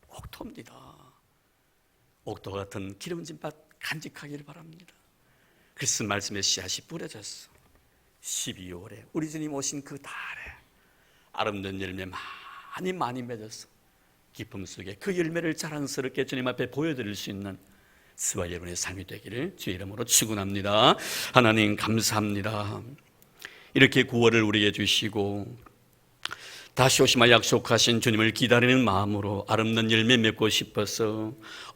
Speaker 1: 옥토입니다. 옥토 같은 기름진 밭 간직하기를 바랍니다. 그래서 말씀의 씨앗이 뿌려졌어. 12월에 우리 주님 오신 그 달에 아름다운 열매 많이 맺었어. 기쁨 속에 그 열매를 자랑스럽게 주님 앞에 보여드릴 수 있는 저와 여러분의 삶이 되기를 주의 이름으로 축원합니다. 하나님 감사합니다. 이렇게 9월을 우리에게 주시고 다시 오시마 약속하신 주님을 기다리는 마음으로 아름다운 열매 맺고 싶어서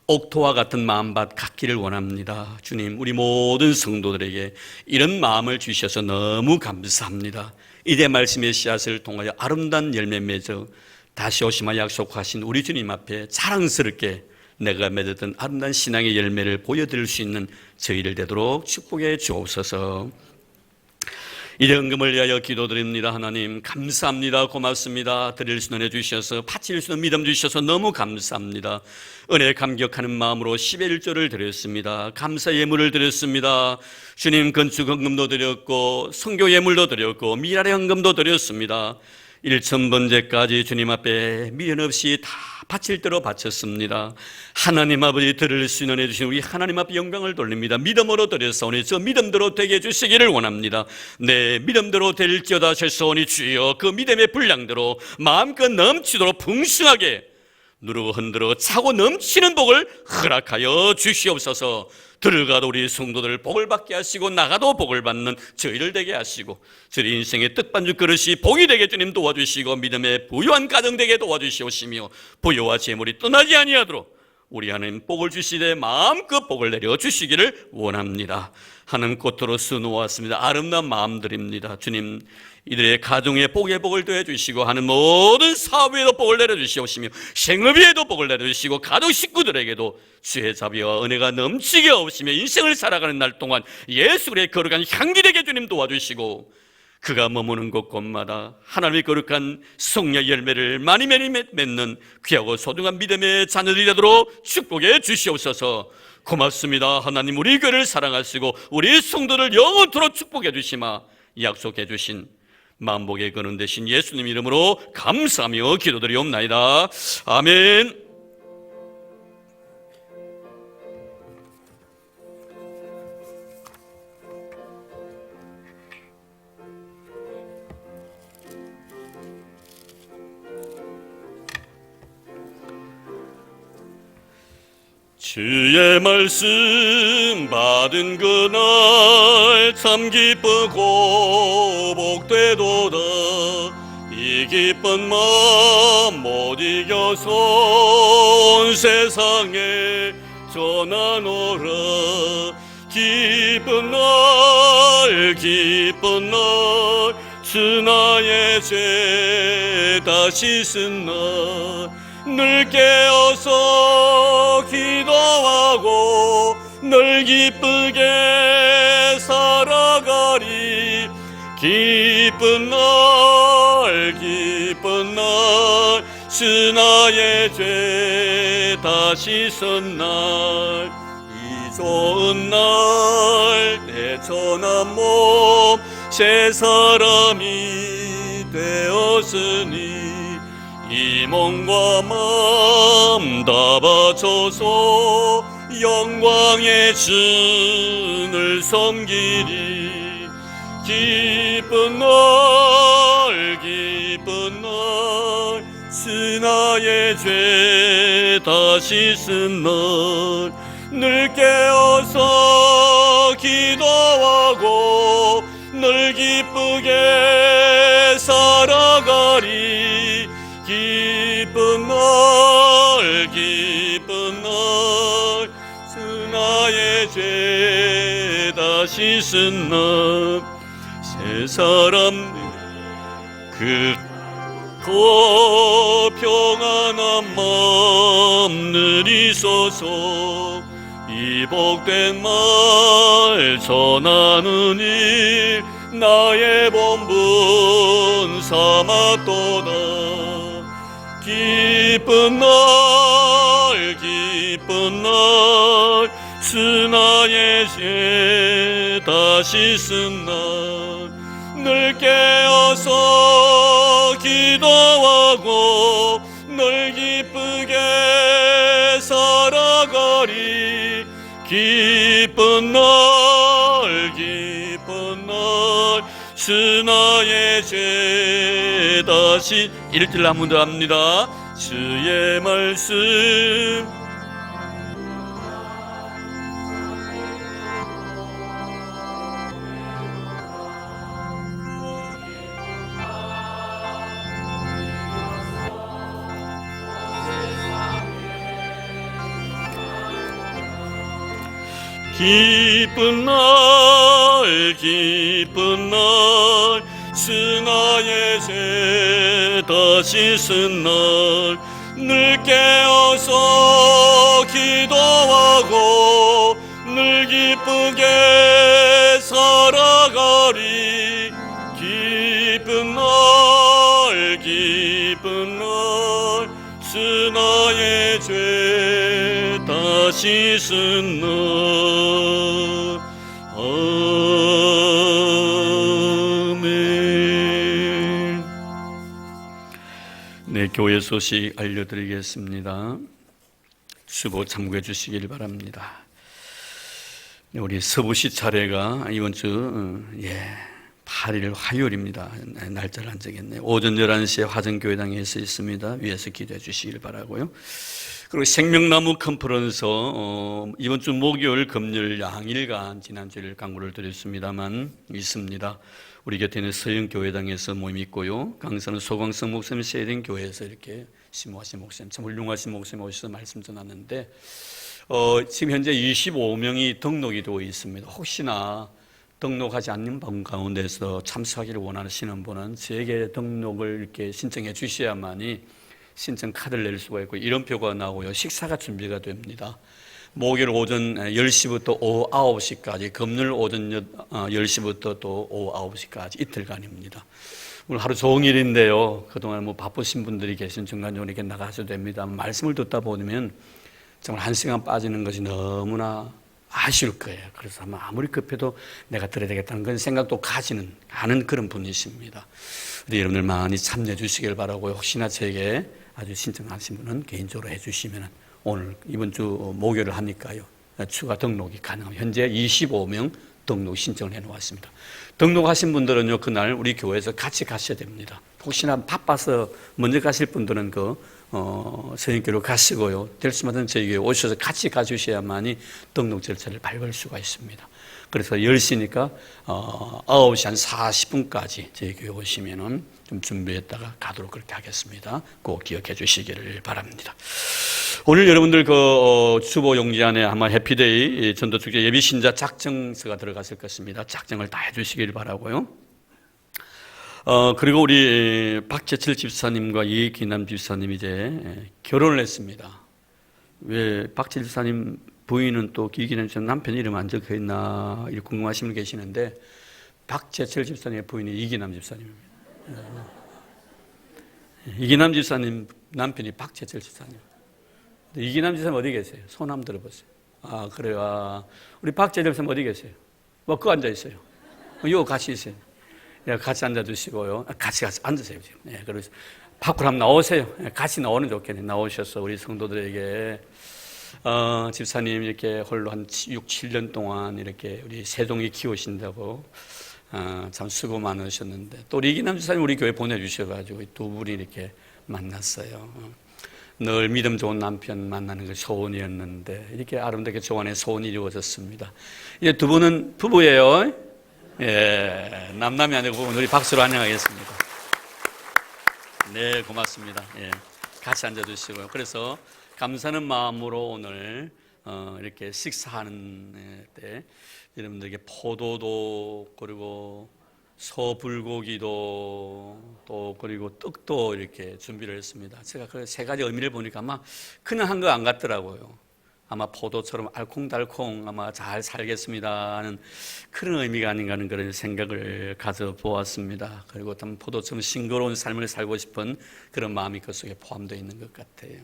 Speaker 1: 옥토와 같은 마음밭 갖기를 원합니다. 주님, 우리 모든 성도들에게 이런 마음을 주셔서 너무 감사합니다. 이제 말씀의 씨앗을 통하여 아름다운 열매 맺어 다시 오시마 약속하신 우리 주님 앞에 자랑스럽게 내가 맺었던 아름다운 신앙의 열매를 보여드릴 수 있는 저희를 되도록 축복해 주옵소서. 이제 헌금을 위하여 기도드립니다. 하나님 감사합니다. 고맙습니다. 드릴 수 있는 은혜 주셔서 바칠 수 있는 믿음 주셔서 너무 감사합니다. 은혜 감격하는 마음으로 10의 1조를 드렸습니다. 감사 예물을 드렸습니다. 주님 건축 헌금도 드렸고 선교 예물도 드렸고 미랄의 헌금도 드렸습니다. 1,000번째까지 주님 앞에 미련 없이 다 바칠 대로 바쳤습니다. 하나님 아버지 들을 수 있는 은혜 주신 우리 하나님 앞에 영광을 돌립니다. 믿음으로 드렸사오니 저 믿음대로 되게 해주시기를 원합니다. 네, 믿음대로 될지어다 하셨사오니 주여 그 믿음의 분량대로 마음껏 넘치도록 풍성하게 누르고 흔들어 차고 넘치는 복을 허락하여 주시옵소서. 들어가도 우리 성도들 복을 받게 하시고 나가도 복을 받는 저희를 되게 하시고 저희 인생의 뜻반죽 그릇이 복이 되게 주님 도와주시고 믿음의 부유한 가정 되게 도와주시옵시며 부유와 재물이 떠나지 아니하도록 우리 하나님 복을 주시되 마음껏 복을 내려 주시기를 원합니다. 하는 꽃으로 수놓았습니다. 아름다운 마음들입니다. 주님 이들의 가정에 복의 복을 더해주시고 하는 모든 사업에도 복을 내려주시옵시며 생업에도 복을 내려주시고 가족 식구들에게도 주의 자비와 은혜가 넘치게 없으며 인생을 살아가는 날 동안 예수 그리스도의 거룩한 향기 되게 주님 도와주시고 그가 머무는 곳곳마다 하나님의 거룩한 성령 열매를 많이 맺는 귀하고 소중한 믿음의 자녀들이 되도록 축복해 주시옵소서. 고맙습니다. 하나님, 우리 교회를 사랑하시고 우리 성도를 영원토록 축복해 주시마 약속해 주신 만복의 근원 되신 예수님 이름으로 감사하며 기도드리옵나이다. 아멘. 주의 말씀 받은 그날 참 기쁘고 복되도다. 이 기쁜 마음 못 이겨서 온 세상에 전하노라. 기쁜 날 기쁜 날 주 나의 죄 다 씻은 날 늘 깨어서 기도하고 늘 기쁘게 살아가리. 기쁜 날 기쁜 날 주 나의 죄 다 씻은 날 이 좋은 날 내 전한 몸 새 사람이 되었으니 이 몸과 마음 다 바쳐서 영광의 주를 섬기리. 기쁜 날 기쁜 날 주 나의 죄 다 씻은 날 늘 깨어서 기도하고 늘 기쁘게 살아가리. 기쁜 날 기쁜 날 주 나의 죄 다 씻은 날 새 사람 그 평안한 마음 누리소서. 이 복된 말 전하는 일 나의 본분 삼았도다. 기쁜 날 기쁜 날 주 나의 죄 다 씻은 날 늘 깨어서 기도하고 늘 기쁘게 살아가리. 기쁜 날 기쁜 날 주 나의 죄 다시 읽을 한번더 합니다. 주의 말씀 기쁜 날 기쁜 날 주 나의 죄 다 씻은 날 늘 깨어서 기도하고 늘 기쁘게 살아가리. 기쁜 날 기쁜 날 주 나의 죄 다 씻은 날. 아멘. 네, 교회 소식 알려드리겠습니다. 수고 참고해 주시길 바랍니다. 우리 서부시 차례가 이번 주 8일 화요일입니다. 날짜를 안 적었네요. 오전 11시에 화정교회당에서 있습니다. 위에서 기도해 주시길 바라고요. 그리고 생명나무 컨퍼런스 이번 주 목요일 금요일 양일간 지난주를 강구를 드렸습니다만 있습니다. 우리 곁에 있는 서영교회당에서 모임이 있고요. 강서는 소광성 목사님 세된 교회에서 이렇게 심호하신 목사님 참 훌륭하신 목사님 오셔서 말씀 전하는데 지금 현재 25명이 등록이 되어 있습니다. 혹시나 등록하지 않는 분 가운데서 참석하기를 원하시는 분은 저에게 등록을 이렇게 신청해 주셔야만이 신청 카드를 낼 수가 있고 이름표가 나오고요. 식사가 준비가 됩니다. 목요일 오전 10시부터 오후 9시까지, 금요일 오전 10시부터 또 오후 9시까지 이틀간입니다. 오늘 하루 종일인데요. 그동안 뭐 바쁘신 분들이 계신 중간중간 이렇게 나가셔도 됩니다. 말씀을 듣다 보면 정말 한 시간 빠지는 것이 너무나 아쉬울 거예요. 그래서 아마 아무리 급해도 내가 들어야 되겠다는 그런 생각도 가는 그런 분이십니다. 우리 여러분들 많이 참여해 주시길 바라고요. 혹시나 제게 아주 신청하신 분은 개인적으로 해 주시면 오늘 이번 주 목요일을 하니까요. 추가 등록이 가능합니다. 현재 25명 등록 신청을 해 놓았습니다. 등록하신 분들은요, 그날 우리 교회에서 같이 가셔야 됩니다. 혹시나 바빠서 먼저 가실 분들은 선생님께로 가시고요. 될 수만 저희 교회 오셔서 같이 가주셔야만이 등록 절차를 밟을 수가 있습니다. 그래서 10시니까 9시 한 40분까지 저희 교회 오시면은 좀 준비했다가 가도록 그렇게 하겠습니다. 꼭 기억해 주시기를 바랍니다. 오늘 여러분들 주보 용지 안에 아마 해피데이 전도축제 예비신자 작정서가 들어갔을 것입니다. 작정을 다 해주시길 바라고요. 그리고 우리 박재철 집사님과 이기남 집사님이 이제 결혼을 했습니다. 왜 박재철 집사님 부인은 또 이기남 집사님 남편 이름 안 적혀 있나 이렇게 궁금하신 분 계시는데, 박재철 집사님의 부인이 이기남 집사님입니다. 이기남 집사님 남편이 박재철 집사님. 이기남 집사님 어디 계세요? 손 한번 들어보세요. 아, 그래요. 우리 박재철 집사님 어디 계세요? 그 앉아 있어요. 요 같이 있어요. 같이 앉아주시고요. 같이 앉으세요. 지금. 그래서 밖으로 한번 나오세요. 같이 나오는 좋겠네요. 나오셔서 우리 성도들에게 집사님 이렇게 홀로 한 6, 7년 동안 이렇게 우리 세동이 키우신다고 참 수고 많으셨는데, 또 우리 이기남 집사님 우리 교회 보내주셔가지고 두 분이 이렇게 만났어요. 늘 믿음 좋은 남편 만나는 게 소원이었는데 이렇게 아름답게 조안의 소원이 이루어졌습니다. 이제 두 분은 부부예요. 예, 남남이 아니고 우리 박수로 환영하겠습니다. 네, 고맙습니다. 예, 같이 앉아주시고요. 그래서 감사하는 마음으로 오늘 이렇게 식사하는 때 여러분들에게 포도도, 그리고 소불고기도, 또 그리고 떡도 이렇게 준비를 했습니다. 제가 그 세 가지 의미를 보니까 아마 그냥 한 거 안 같더라고요. 아마 포도처럼 알콩달콩 아마 잘 살겠습니다 하는 그런 의미가 아닌가 하는 그런 생각을 가져보았습니다. 그리고 참 포도처럼 싱그러운 삶을 살고 싶은 그런 마음이 그 속에 포함되어 있는 것 같아요.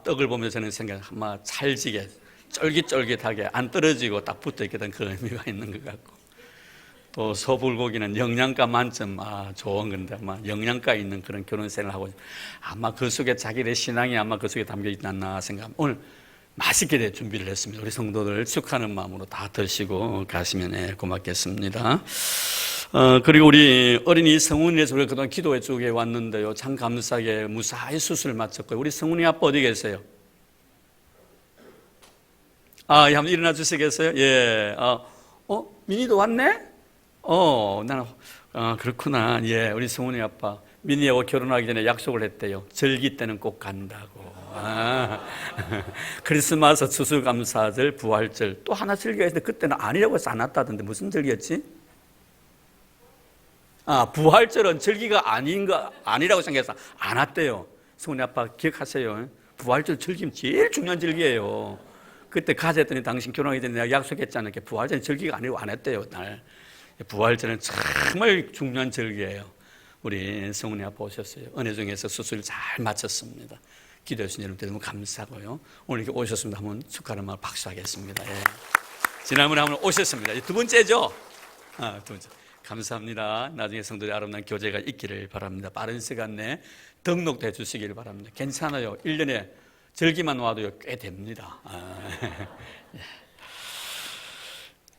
Speaker 1: 떡을 보면서 저는 생각, 아마 찰지게 쫄깃쫄깃하게 안 떨어지고 딱 붙어있게 된 그런 의미가 있는 것 같고, 또 소불고기는 영양가 만점, 좋은 건데 아마 영양가 있는 그런 결혼생활을 하고, 아마 그 속에 자기의 신앙이 아마 그 속에 담겨 있지 않나 생각합니다. 오늘 맛있게 준비를 했습니다. 우리 성도들 축하하는 마음으로 다 드시고 가시면 고맙겠습니다. 그리고 우리 어린이 성훈이에서 우리가 그동안 기도회 쪽에 왔는데요, 참 감사하게 무사히 수술을 마쳤고요. 우리 성훈이 아빠 어디 계세요? 한번 일어나 주시겠어요? 예. 민희도 왔네? 나는, 그렇구나. 예, 우리 성훈이 아빠. 민희하고 결혼하기 전에 약속을 했대요. 절기 때는 꼭 간다고. 크리스마스, 추수감사절, 부활절. 또 하나 절기가 있는데 그때는 아니라고 해서 안 왔다던데 무슨 절기였지? 부활절은 절기가 아니라고 생각해서 안 왔대요. 성훈이 아빠 기억하세요? 부활절 절기는 제일 중요한 절기예요. 그때 가졌더니 당신 결혼하기 전에 내가 약속했잖아요. 부활절은 절기가 아니고 안 했대요. 날. 부활절은 정말 중요한 절기예요. 우리 성훈이 아빠 오셨어요. 은혜 중에서 수술 잘 마쳤습니다. 기도해 주신 여러분들 너무 감사하고요. 오늘 이렇게 오셨습니다. 한번 축하를 막 박수하겠습니다. 예. 지난번에 한번 오셨습니다. 두 번째죠? 두 번째. 감사합니다. 나중에 성도들의 아름다운 교제가 있기를 바랍니다. 빠른 시간 내에 등록도 해 주시기를 바랍니다. 괜찮아요. 1년에 절기만 와도 꽤 됩니다.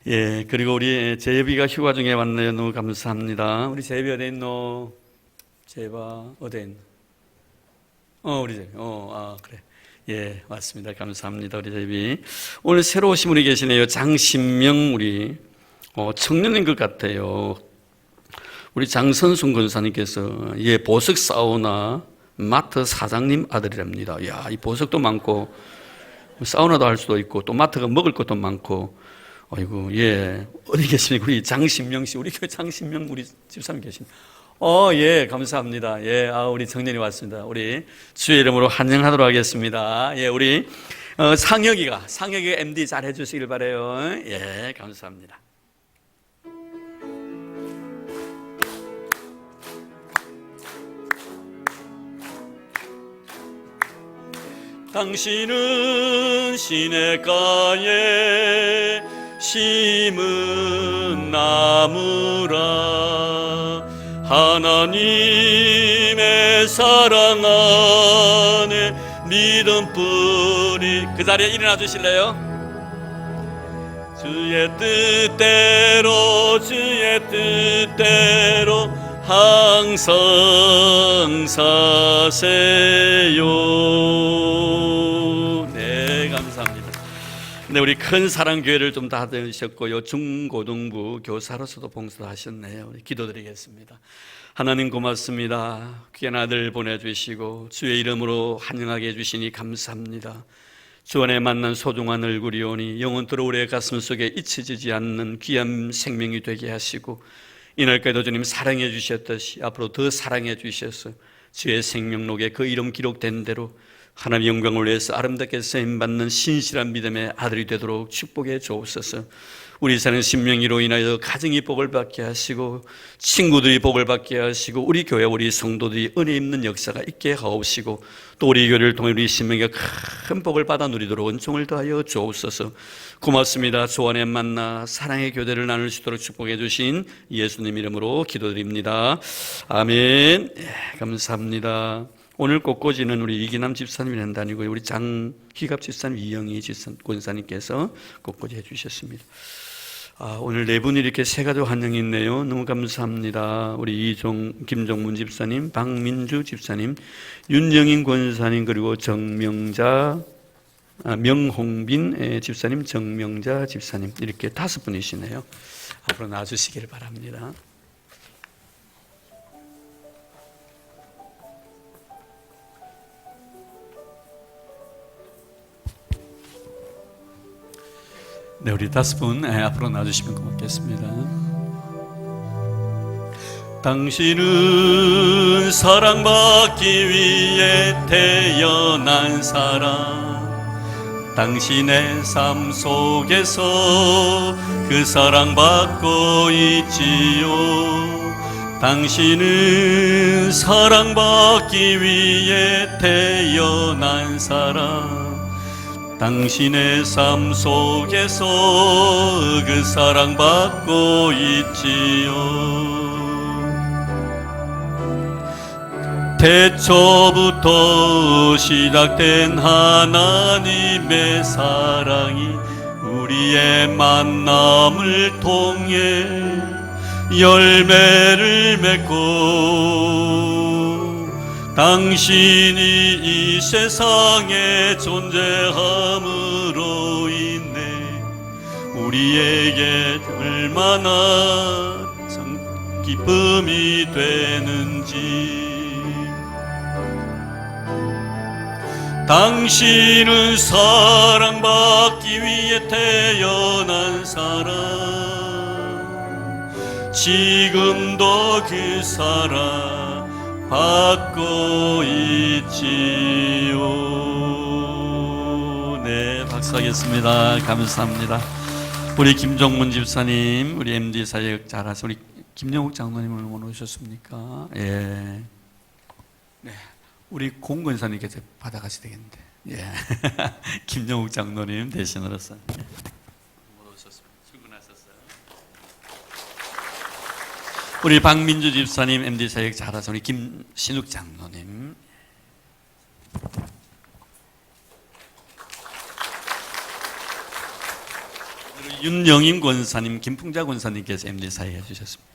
Speaker 1: 예, 그리고 우리 재엽이가 휴가 중에 왔네요. 너무 감사합니다. 우리 재엽이 어디 있노? 재엽아, 어디 있노? 우리 재엽이. 그래. 예, 왔습니다. 감사합니다. 우리 재엽이. 오늘 새로 오신 분이 계시네요. 장신명, 우리, 청년인 것 같아요. 우리 장선순 권사님께서, 예, 보석 사우나 마트 사장님 아들이랍니다. 이 보석도 많고, 사우나도 할 수도 있고, 또 마트가 먹을 것도 많고, 아이고, 예. 어디 계십니까? 우리 장신명 씨, 우리 교회 장신명 우리 집사님 계십니다. 예, 감사합니다. 예, 우리 청년이 왔습니다. 우리 주의 이름으로 환영하도록 하겠습니다. 예, 우리 상혁이가 MD 잘 해주시길 바라요. 예, 감사합니다. 당신은 시냇가에 심은 나무라 하나님의 사랑 안에 믿음 뿌리. 그 자리에 일어나 주실래요? 주의 뜻대로 항상 사세요. 네, 감사합니다. 네, 우리 큰 사랑교회를 좀 다니셨고요, 중고등부 교사로서도 봉사도 하셨네요. 우리 기도드리겠습니다. 하나님 고맙습니다. 귀한 아들 보내주시고 주의 이름으로 환영하게 해주시니 감사합니다. 주 안에 만난 소중한 얼굴이오니 영원토록 우리의 가슴 속에 잊혀지지 않는 귀한 생명이 되게 하시고, 이날까지도 주님 사랑해 주셨듯이 앞으로 더 사랑해 주셔서 주의 생명록에 그 이름 기록된 대로 하나님의 영광을 위해서 아름답게 쓰임받는 신실한 믿음의 아들이 되도록 축복해 주옵소서. 우리 사는 신명이로 인하여 가정이 복을 받게 하시고, 친구들이 복을 받게 하시고, 우리 교회 우리 성도들이 은혜 있는 역사가 있게 하옵시고, 또 우리 교회를 통해 우리 신명이가 큰 복을 받아 누리도록 은총을 더하여 주옵소서. 고맙습니다. 주 안에 만나 사랑의 교대를 나눌 수 있도록 축복해 주신 예수님 이름으로 기도드립니다. 아멘. 감사합니다. 오늘 꽃꽂이는 우리 이기남 집사님이 한 단이고요, 우리 장희갑 집사님, 이영희 권사님께서 꽃꽂이 해주셨습니다. 오늘 네 분이 이렇게 세 가족 환영이 있네요. 너무 감사합니다. 우리 김종문 집사님, 박민주 집사님, 윤정인 권사님, 그리고 명홍빈 집사님, 정명자 집사님, 이렇게 5분이시네요. 앞으로 나와주시길 바랍니다. 네, 우리 5분 앞으로 나와주시면 고맙겠습니다. 당신은 사랑받기 위해 태어난 사람, 당신의 삶 속에서 그 사랑받고 있지요. 당신은 사랑받기 위해 태어난 사람, 당신의 삶 속에서 그 사랑받고 있지요. 태초부터 시작된 하나님의 사랑이 우리의 만남을 통해 열매를 맺고, 당신이 이 세상에 존재함으로 인해 우리에게 얼마나 기쁨이 되는지. 당신은 사랑받기 위해 태어난 사람, 지금도 그 사랑 받고 있지요. 네, 박수하겠습니다. 감사합니다. 우리 김종문 집사님, 우리 MD 사역 잘하셔서 우리 김영욱 장로님을 오늘 오셨습니까? 예. 네, 우리 공권사님께서 받아가셔야 되겠는데. 예. 김영욱 장로님 대신으로서. 예. 못 오셨습니다. 출근하셨어요. 우리 박민주 집사님, MD 사역 잘하셔서 우리 김신욱 장로님. 윤영임 권사님, 김풍자 권사님께서 MD 사역 해주셨습니다.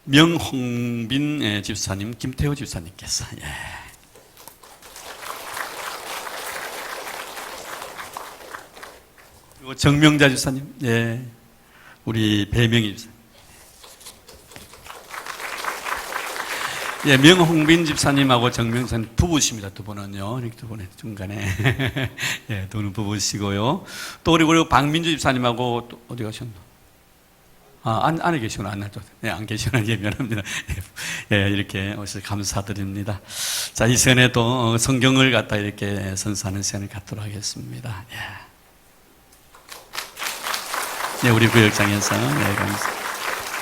Speaker 1: 명홍빈 집사님, 김태호 집사님께서. 예. 그리고 정명자 집사님, 예. 우리 배명희 집사님. 예, 명홍빈 집사님하고 정명선 부부십니다. 두 분은요. 이렇게 두 분의 중간에. 예, 두 분은 부부시고요. 또 우리 박민주 집사님하고 또 어디 가셨나? 안에 계시구나. 네, 안 계시구나. 예, 미안합니다. 예, 이렇게 오셔서 감사드립니다. 자, 이 시간에 또 성경을 갖다 이렇게 선사하는 시간을 갖도록 하겠습니다. 예. 네, 우리 구역장에서. 네, 감사합니다.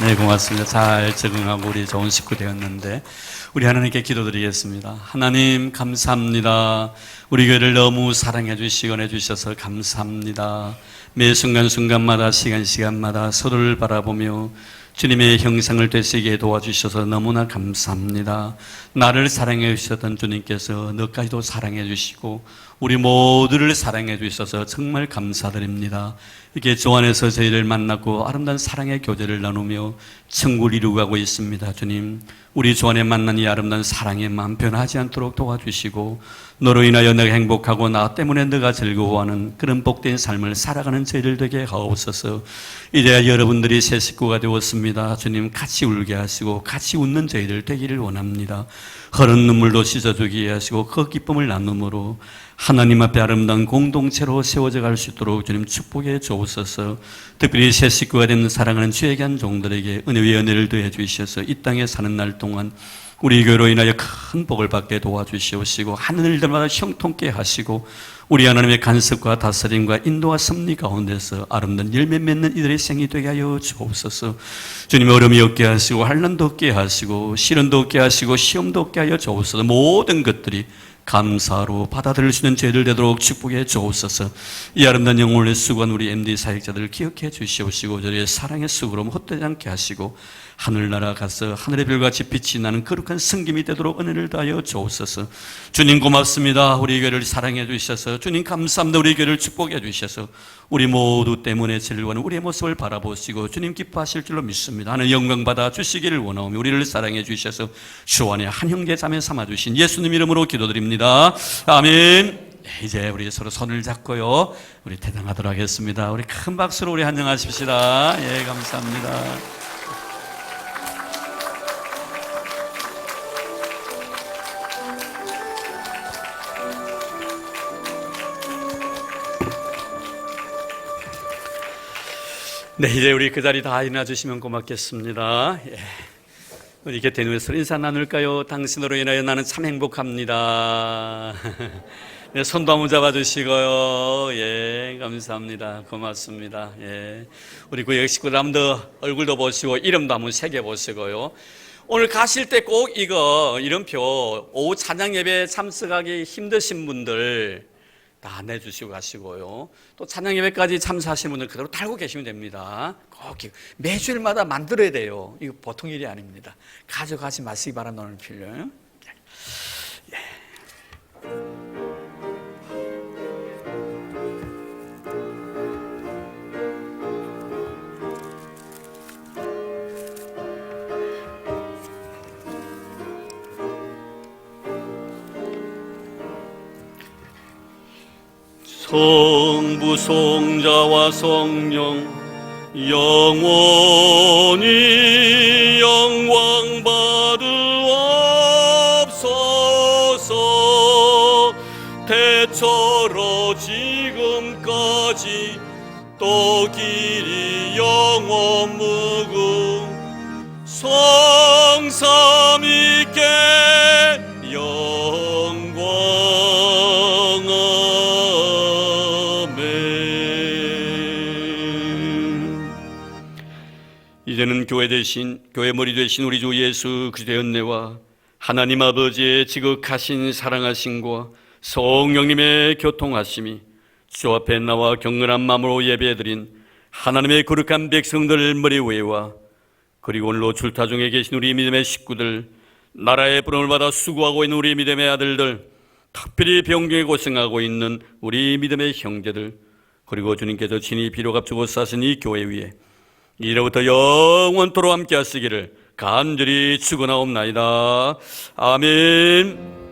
Speaker 1: 네, 고맙습니다. 잘 적응하고 우리 좋은 식구 되었는데, 우리 하나님께 기도드리겠습니다. 하나님, 감사합니다. 우리 교회를 너무 사랑해 주시고 해주셔서 감사합니다. 매 순간순간마다 시간마다 서로를 바라보며 주님의 형상을 되시게 도와주셔서 너무나 감사합니다. 나를 사랑해 주셨던 주님께서 너까지도 사랑해 주시고 우리 모두를 사랑해 주셔서 정말 감사드립니다. 이렇게 주 안에서 저희를 만나고 아름다운 사랑의 교제를 나누며 천국을 이루어가고 있습니다. 주님, 우리 주 안에 만난 이 아름다운 사랑의 마음 변하지 않도록 도와주시고 너로 인하여 내가 행복하고 나 때문에 너가 즐거워하는 그런 복된 삶을 살아가는 저희들 되게 하옵소서. 이제야 여러분들이 새 식구가 되었습니다. 주님, 같이 울게 하시고 같이 웃는 저희들 되기를 원합니다. 흐른 눈물도 씻어주게 하시고 그 기쁨을 나눔으로 하나님 앞에 아름다운 공동체로 세워져 갈 수 있도록 주님 축복해 주옵소서. 특별히 새 식구가 된 사랑하는 주의 귀한 종들에게 은혜 위에 은혜를 더해 주셔서 이 땅에 사는 날 동안 우리 교회로 인하여 큰 복을 받게 도와주시옵시고 하늘들마다 형통케 하시고 우리 하나님의 간섭과 다스림과 인도와 섭리 가운데서 아름다운 열매 맺는 이들의 생이 되게 하여 주옵소서. 주님, 어려움이 없게 하시고 환난도 없게 하시고 시련도 없게 하시고 시험도 없게 하여 주옵소서. 모든 것들이 감사로 받아들일 수 있는 죄를 되도록 축복해 주옵소서. 이 아름다운 영혼을 수고한 우리 MD 사역자들을 기억해 주시옵시고 저희의 사랑의 수고로 헛되지 않게 하시고 하늘나라 가서 하늘의 별같이 빛이 나는 거룩한 성김이 되도록 은혜를 다하여 주옵소서. 주님 고맙습니다. 우리 교회를 사랑해 주셔서 주님 감사합니다. 우리 교회를 축복해 주셔서 우리 모두 때문에 즐거운 우리의 모습을 바라보시고 주님 기뻐하실 줄로 믿습니다. 하늘 영광 받아 주시기를 원하오며 우리를 사랑해 주셔서 주 안에 한 형제 자매 삼아 주신 예수님 이름으로 기도드립니다. 아멘. 이제 우리 서로 손을 잡고요 우리 대장하도록 하겠습니다. 우리 큰 박수로 우리 환영하십시다. 예, 감사합니다. 네, 이제 우리 그 자리 다 일어나 주시면 고맙겠습니다. 예. 우리 곁에 누워서 인사 나눌까요? 당신으로 인하여 나는 참 행복합니다. 네, 손도 한번 잡아주시고요. 예, 감사합니다. 고맙습니다. 예. 우리 구역 식구들 한번 더 얼굴도 보시고 이름도 한번 새겨보시고요. 오늘 가실 때 꼭 이름표 오후 찬양 예배에 참석하기 힘드신 분들 다 내주시고 가시고요. 또 찬양 예배까지 참석하시는 분들 그대로 달고 계시면 됩니다. 꼭 매주일마다 만들어야 돼요. 이거 보통 일이 아닙니다. 가져가지 마시기 바랍니다. 오늘 필요해요. 예. 성부 성자와 성령 영원히 영광 받으옵소서. 대처로 지금까지 또 길이 영원 무궁 성삼위께 영광. 이제는 교회 머리 되신 우리 주 예수 그리스도의 은혜와 하나님 아버지의 지극하신 사랑하심과 성령님의 교통하심이 주 앞에 나와 경건한 마음으로 예배드린 하나님의 거룩한 백성들 머리 위에와 그리고 오늘로 출타 중에 계신 우리 믿음의 식구들, 나라의 부름을 받아 수고하고 있는 우리 믿음의 아들들, 특별히 병중에 고생하고 있는 우리 믿음의 형제들, 그리고 주님께서 친히 비로 값주고 사신 이 교회 위에 이로부터 영원토록 함께 하시기를 간절히 축원하옵나이다. 아멘.